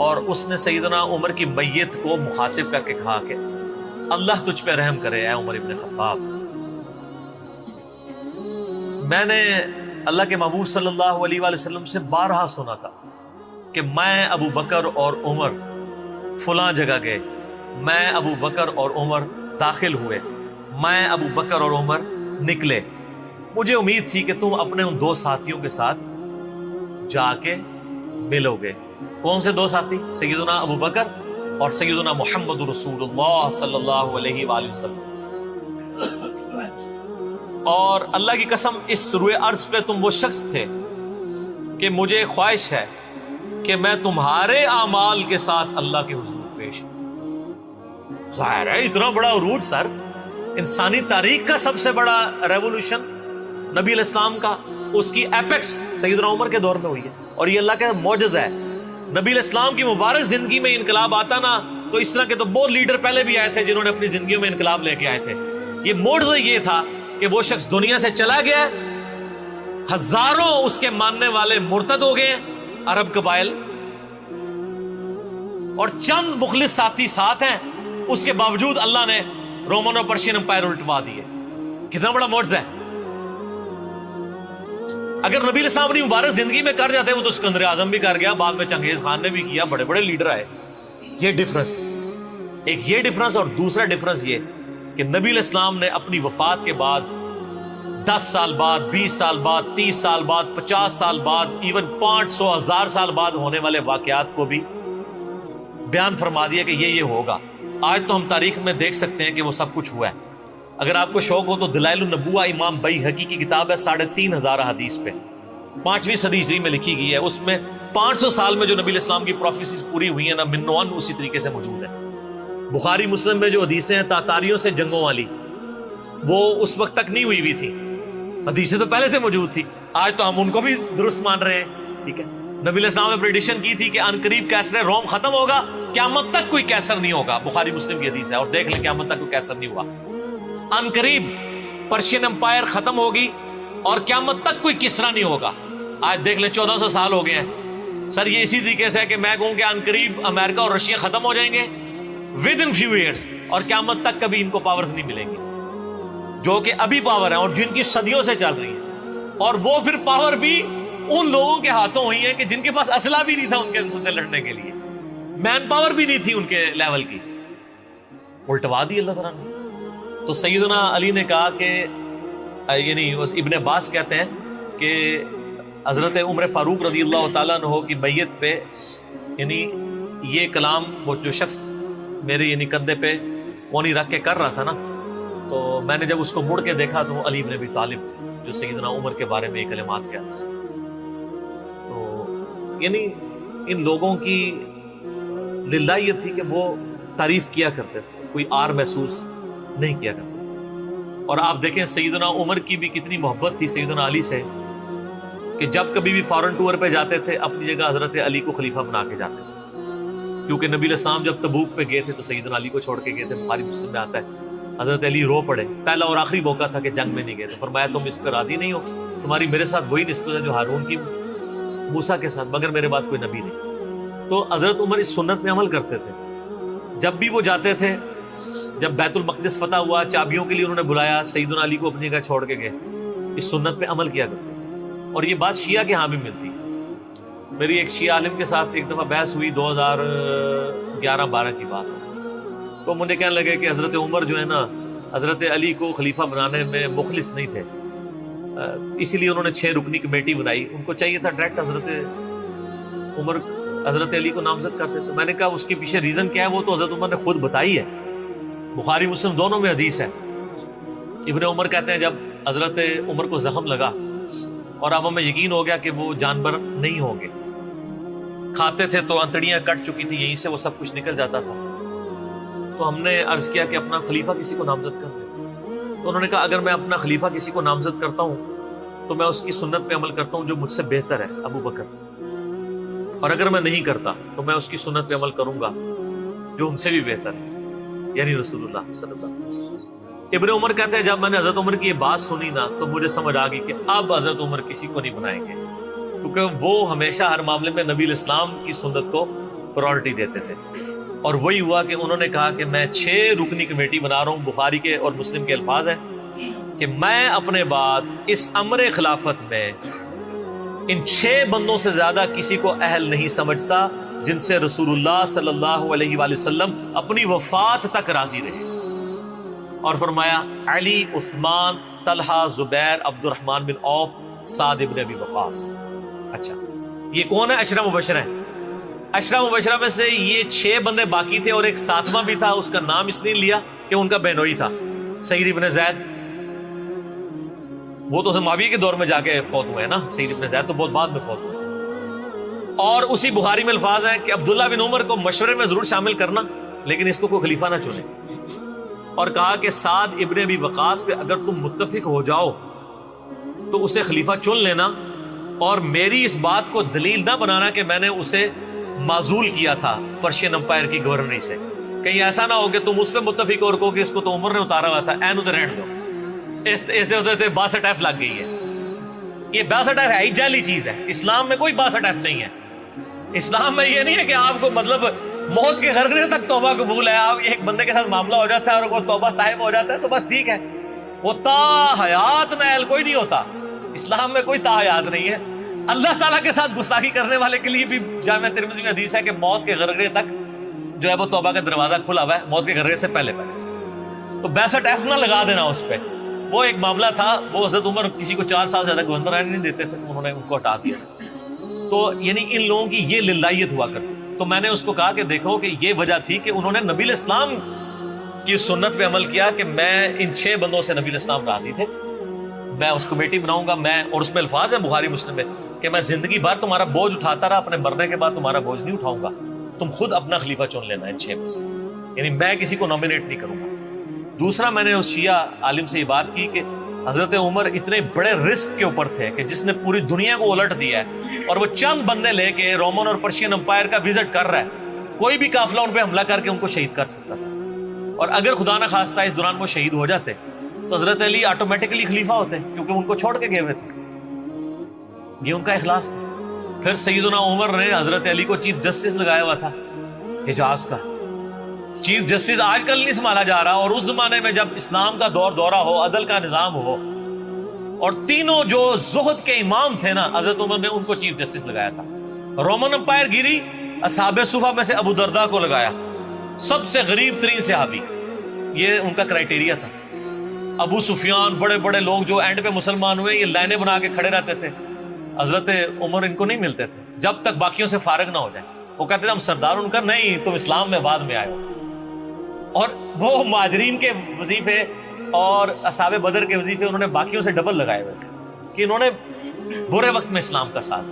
اور اس نے سیدنا عمر کی میت کو مخاطب کر کے کہا کہ اللہ تجھ پہ رحم کرے اے عمر ابن خطاب، میں نے اللہ کے محبوب صلی اللہ علیہ وآلہ وسلم سے بارہا سنا تھا کہ میں ابو بکر اور عمر فلاں جگہ گئے، میں ابو بکر اور عمر داخل ہوئے، میں ابو بکر اور عمر نکلے، مجھے امید تھی کہ تم اپنے ان دو ساتھیوں کے ساتھ جا کے ملو گے۔ کون سے دو ساتھی؟ سیدنا ابو بکر اور سیدنا محمد رسول اللہ صلی اللہ علیہ وآلہ وسلم۔ اور اللہ کی قسم اس روئے ارض پہ تم وہ شخص تھے کہ مجھے خواہش ہے کہ میں تمہارے اعمال کے ساتھ اللہ کے حضور پیش ہوں۔ ظاہر ہے اتنا بڑا عروج سر، انسانی تاریخ کا سب سے بڑا ریولوشن نبی علیہ السلام کا، اس کی ایپیکس سیدنا عمر کے دور میں ہوئی ہے، اور یہ اللہ کا معجزہ ہے۔ نبی علیہ السلام کی مبارک زندگی میں انقلاب آتا نا تو اس طرح کے تو بہت لیڈر پہلے بھی آئے تھے جنہوں نے اپنی زندگیوں میں انقلاب لے کے آئے تھے۔ یہ معجزہ یہ تھا کہ وہ شخص دنیا سے چلا گیا، ہزاروں اس کے ماننے والے مرتد ہو گئے عرب قبائل، اور چند مخلص ساتھی ساتھ ہیں، اس کے باوجود اللہ نے رومن اور پرشین امپائر الٹوا دیے۔ کتنا بڑا معجزہ ہے۔ اگر نبی علیہ السلام اپنی مبارک زندگی میں کر جاتے، وہ تو سکندر اعظم بھی کر گیا، بعد میں چنگیز خان نے بھی کیا، بڑے بڑے لیڈر آئے۔ یہ ڈفرنس، ایک یہ ڈفرنس، اور دوسرا ڈفرنس یہ کہ نبی علیہ السلام نے اپنی وفات کے بعد 10 سال بعد، 20 سال بعد، 30 سال بعد، 50 سال بعد، ایون 500 1000 سال بعد ہونے والے واقعات کو بھی بیان فرما دیا کہ یہ ہوگا۔ آج تو ہم تاریخ میں دیکھ سکتے ہیں کہ وہ سب کچھ ہوا ہے۔ اگر آپ کو شوق ہو تو دلائل النبوہ امام بیہقی کی کتاب ہے، 3500 حدیث پہ، 5ویں صدی ہجری میں لکھی گئی ہے۔ اس میں 500 سال میں جو نبی علیہ السلام کی پروفیسیز پوری ہوئی ہیں نا، منوان اسی طریقے سے موجود ہے۔ بخاری مسلم میں جو حدیثیں ہیں تاتاریوں سے جنگوں والی، وہ اس وقت تک نہیں ہوئی تھی، حدیثیں تو پہلے سے موجود تھی، آج تو ہم ان کو بھی درست مان رہے ہیں۔ ٹھیک ہے، نبی علیہ السلام نے پریڈکشن کی تھی کہ ان قریب کیسر روم ختم ہوگا، قیامت تک کوئی کیسر نہیں ہوگا، بخاری مسلم کی حدیث ہے، اور دیکھ لیں قیامت تک کوئی کیسر نہیں ہوا۔ ان قریب پرشین امپائر ختم ہوگی اور قیامت تک کوئی کسرا نہیں ہوگا۔ آج دیکھ لیں 1400 سال ہو گئے ہیں سر۔ یہ اسی طریقے سے ہے کہ میں کہوں کہ ان قریب امریکہ اور رشیا ختم ہو جائیں گے ود ان فیو ایئرس، اور قیامت تک کبھی ان کو پاورز نہیں ملیں گی جو کہ ابھی پاور ہیں اور جن کی صدیوں سے چل رہی ہیں، اور وہ پھر پاور بھی ان لوگوں کے ہاتھوں ہوئی ہے کہ جن کے پاس اسلحہ بھی نہیں تھا ان کے ساتھ لڑنے کے لیے، مین پاور بھی نہیں تھی ان کے لیول کی، الٹوا دی اللہ تعالیٰ نے۔ تو سیدنا علی نے کہا کہ یعنی ابن عباس کہتے ہیں کہ حضرت عمر فاروق رضی اللہ تعالیٰ عنہ کی میت پہ یعنی یہ کلام وہ جو شخص میرے یعنی کندھے پہ کونی رکھ کے کر رہا تھا نا، تو میں نے جب اس کو مڑ کے دیکھا تو وہ علی بن ابی طالب تھے جو سیدنا عمر کے بارے میں یہ کلمات کہتے تھے۔ تو یعنی ان لوگوں کی للہیت تھی کہ وہ تعریف کیا کرتے تھے، کوئی آر محسوس نہیں کیا کرتے۔ اور آپ دیکھیں سیدنا عمر کی بھی کتنی محبت تھی سیدنا علی سے کہ جب کبھی بھی فارن ٹور پہ جاتے تھے اپنی جگہ حضرت علی کو خلیفہ بنا کے جاتے تھے، کیونکہ نبی علیہ السلام جب تبوک پہ گئے تھے تو سیدنا علی کو چھوڑ کے گئے تھے، بخاری مسلم میں آتا ہے حضرت علی رو پڑے، پہلا اور آخری موقع تھا کہ جنگ میں نہیں گئے، تو فرمایا تم اس پہ راضی نہیں ہو، تمہاری میرے ساتھ وہی نسبت ہے جو ہارون کی موسیٰ کے ساتھ، مگر میرے بعد کوئی نبی نہیں۔ تو حضرت عمر اس سنت میں عمل کرتے تھے، جب بھی وہ جاتے تھے، جب بیت المقدس فتح ہوا چابیوں کے لیے انہوں نے بلایا، سیدنا علی کو اپنی جگہ چھوڑ کے گئے، اس سنت پہ عمل کیا کرتے۔ اور یہ بات شیعہ کے ہاں بھی ملتی۔ میری ایک شیعہ عالم کے ساتھ ایک دفعہ بحث ہوئی 2011-12 کی بات، تو مجھے کہنے لگے کہ حضرت عمر جو ہے نا حضرت علی کو خلیفہ بنانے میں مخلص نہیں تھے، اسی لیے انہوں نے 6 رکنی کمیٹی بنائی، ان کو چاہیے تھا ڈائریکٹ حضرت عمر حضرت علی کو نامزد کرتے تھے۔ میں نے کہا اس کے پیچھے ریزن کیا ہے، وہ تو حضرت عمر نے خود بتائی ہے، بخاری مسلم دونوں میں حدیث ہے۔ ابن عمر کہتے ہیں جب حضرت عمر کو زخم لگا اور اب ہمیں یقین ہو گیا کہ وہ جانور نہیں ہوں گے، کھاتے تھے تو انتڑیاں کٹ چکی تھی، یہیں سے وہ سب کچھ نکل جاتا تھا، تو ہم نے عرض کیا کہ اپنا خلیفہ کسی کو نامزد کر دیں۔ تو انہوں نے کہا اگر میں اپنا خلیفہ کسی کو نامزد کرتا ہوں تو میں اس کی سنت پہ عمل کرتا ہوں جو مجھ سے بہتر ہے، ابو بکر، اور اگر میں نہیں کرتا تو میں اس کی سنت پہ عمل کروں گا جو ان سے بھی بہتر ہے، یعنی رسول اللہ صلی اللہ علیہ وسلم۔ ابن عمر کہتے ہیں جب میں نے حضرت عمر کی یہ بات سنی نا تو مجھے سمجھ آ گئی کہ اب حضرت عمر کسی کو نہیں بنائیں گے، کیونکہ وہ ہمیشہ ہر معاملے میں نبی علیہ السلام کی سنت کو پرائورٹی دیتے تھے. اور وہی ہوا کہ انہوں نے کہا کہ میں 6 رکنی کمیٹی بنا رہا ہوں. بخاری کے اور مسلم کے الفاظ ہیں کہ میں اپنے بعد اس امر خلافت میں ان 6 بندوں سے زیادہ کسی کو اہل نہیں سمجھتا جن سے رسول اللہ صلی اللہ علیہ وآلہ وسلم اپنی وفات تک راضی رہے. اور فرمایا علی، عثمان، طلحہ، زبیر، عبد الرحمن بن عوف، سعد بن ابی وقاص. اچھا یہ کون ہے؟ عشرہ مبشرہ ہیں. عشرہ مبشرہ میں سے یہ 6 بندے باقی تھے اور ایک 7واں بھی تھا. اس کا نام اس نے لیا کہ ان کا بہنوئی تھا، سعید ابن زید. وہ تو معاویہ کے دور میں جا کے فوت ہوئے ہیں نا. سعید ابن زید تو بہت بعد میں فوت ہوئے. اور اسی بخاری میں الفاظ ہیں کہ عبداللہ بن عمر کو مشورے میں ضرور شامل کرنا لیکن اس کو کوئی خلیفہ نہ چنے. اور کہا کہ سعد ابن ابی وقاص پہ اگر تم متفق ہو جاؤ تو اسے خلیفہ چن لینا، اور میری اس بات کو دلیل نہ بنانا کہ میں نے اسے معزول کیا تھا پرشین امپائر کی گورنری سے. کہیں ایسا نہ ہو کہ تم اس پہ متفق اور کہو کہ اس کو تو عمر نے اتارا ہوا تھا، اینو تے رہن دو. اس دے 62 ایف لگ گئی ہے. یہ 62 ایف ہے ہی جعلی چیز ہے. اسلام میں کوئی 62 ایف نہیں ہے. اسلام میں یہ نہیں ہے کہ آپ کو مطلب موت کے غرغرے تک توبہ قبول ہے. آپ ایک بندے کے ساتھ معاملہ ہو جاتا ہے اور وہ توبہ طائب ہو جاتا ہے تو بس ٹھیک ہے. وہ تا حیات میں اہل کوئی نہیں ہوتا. اسلام میں کوئی تا حیات نہیں ہے. اللہ تعالیٰ کے ساتھ گستاخی کرنے والے کے لیے بھی جامعہ ترمذی میں حدیث ہے کہ موت کے غرغرے تک جو ہے وہ توبہ کا دروازہ کھلا ہوا ہے، موت کے غرغرے سے پہلے. تو 62 ایف نہ لگا دینا اس پہ. وہ ایک معاملہ تھا، وہ حضرت عمر کسی کو 4 سال زیادہ گورنر رہنے نہیں دیتے تھے، انہوں نے ان کو ہٹا دیا. تو یعنی ان لوگوں کی یہ للہیت ہوا کرتی. تو میں نے اس کو کہا کہ دیکھو کہ یہ وجہ تھی کہ انہوں نے نبی الاسلام کی سنت پہ عمل کیا کہ میں ان 6 بندوں سے نبی الاسلام راضی تھے، میں اس کمیٹی بناؤں گا. میں اور اس میں الفاظ ہیں بخاری مسلم میں کہ میں زندگی بھر تمہارا بوجھ اٹھاتا رہا، اپنے مرنے کے بعد تمہارا بوجھ نہیں اٹھاؤں گا، تم خود اپنا خلیفہ چن لینا ان 6 میں سے. یعنی میں کسی کو نامینیٹ نہیں کروں گا. دوسرا میں نے اس شیعہ عالم سے یہ بات کی کہ حضرت عمر اتنے بڑے رسک کے اوپر تھے کہ جس نے پوری دنیا کو الٹ دیا ہے اور وہ چند بندے لے کے رومن اور پرشین امپائر کا وزٹ کر رہا ہے. کوئی بھی قافلہ ان پہ حملہ کر کے ان کو شہید کر سکتا تھا. اور اگر خدا نہ خواستہ اس دوران وہ شہید ہو جاتے تو حضرت علی آٹومیٹکلی خلیفہ ہوتے کیونکہ ان کو چھوڑ کے گئے ہوئے تھے. یہ ان کا اخلاص تھا. پھر سیدنا عمر نے حضرت علی کو چیف جسٹس لگایا ہوا تھا حجاز کا. چیف جسٹس آج کل نہیں سنبھالا جا رہا، اور اس زمانے میں جب اسلام کا دورہ ہو، عدل کا نظام ہو، اور تینوں جو زہد کے امام تھے نا، حضرت عمر نے ان کو چیف جسٹس لگایا تھا. رومن امپائر گری، اصحاب صفہ میں سے ابو درداء کو لگایا، سب سے غریب ترین صحابی. یہ ان کا کرائٹیریا تھا. ابو سفیان، بڑے بڑے لوگ جو اینڈ پہ مسلمان ہوئے، یہ لائنیں بنا کے کھڑے رہتے تھے. حضرت عمر ان کو نہیں ملتے تھے جب تک باقیوں سے فارغ نہ ہو جائے. وہ کہتے تھے ہم سردار. ان کا نہیں، تم اسلام میں بعد میں آئے ہو. اور وہ مہاجرین کے وظیفے اور اصحاب بدر کے وظیفے انہوں نے باقیوں سے ڈبل لگائے ہوئے کہ انہوں نے برے وقت میں اسلام کا ساتھ.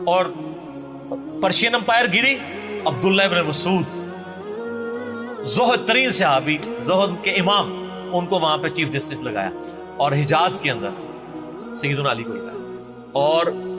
اور پرشین امپائر گری، عبداللہ ابن مسعود، زہد ترین صحابی، زہد کے امام، ان کو وہاں پہ چیف جسٹس لگایا. اور حجاز کے اندر سیدنا علی کو لگایا. اور